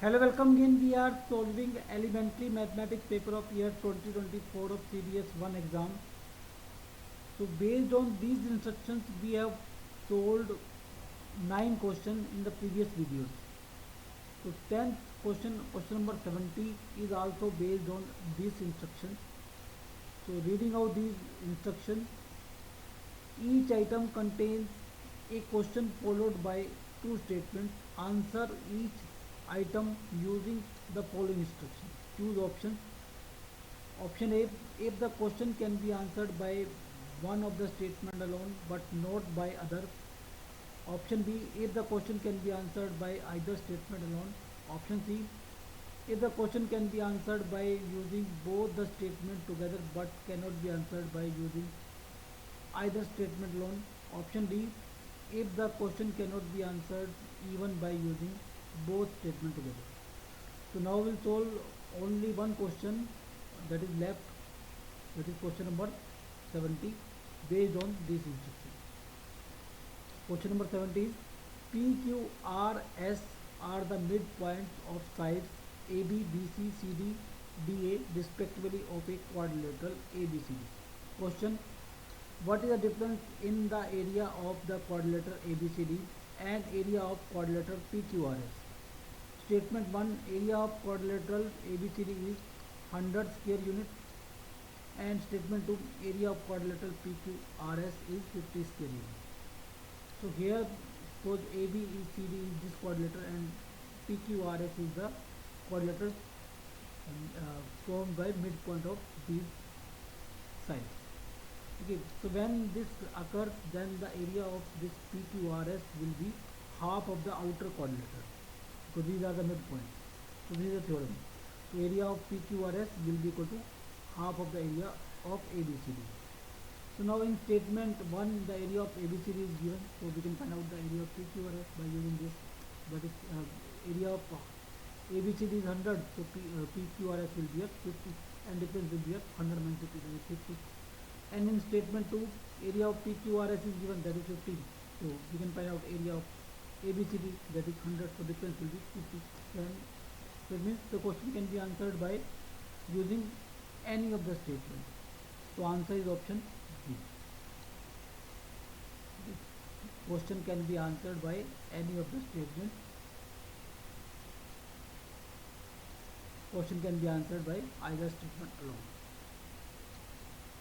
Hello, welcome again. We are solving elementary mathematics paper of year 2024 of CBS 1 exam. So based on these instructions, we have solved 9 questions in the previous videos. So 10th question, question number 70 is also based on these instructions. So reading out these instructions, each item contains a question followed by two statements. Answer each item using the following instructions. Choose options. Option A, if the question can be answered by one of the statement alone but not by others. Option B, if the question can be answered by either statement alone. Option C, if the question can be answered by using both the statement together but cannot be answered by using either statement alone. Option D, if the question cannot be answered even by using both statements together. So now we'll solve only one question that is left, that is question number 70 based on this instruction. Question number 70 is P, Q, R, S are the midpoints of sides AB, BC, CD, DA respectively of a quadrilateral ABCD. Question: what is the difference in the area of the quadrilateral ABCD and area of quadrilateral PQRS? Statement 1, area of quadrilateral ABCD is 100 square unit, and statement 2, area of quadrilateral PQRS is 50 square unit. So here suppose ABCD is this quadrilateral and PQRS is the quadrilateral formed by midpoint of these sides. Okay, so when this occurs, then the area of this PQRS will be half of the outer quadrilateral. So these are the midpoints. So this is the theorem. So area of PQRS will be equal to half of the area of ABCD. So now in statement 1, the area of ABCD is given. So we can find out the area of PQRS by using this. That is area of ABCD is 100. So PQRS will be at 50, and difference will be at 100 minus 50, that is 50. And in statement 2, area of PQRS is given, that is 15. So we can find out area of ABCD, that is 100, so difference will be 50. And so it means the question can be answered by using any of the statements. So answer is option B. The question can be answered by any of the statements. Question can be answered by either statement alone.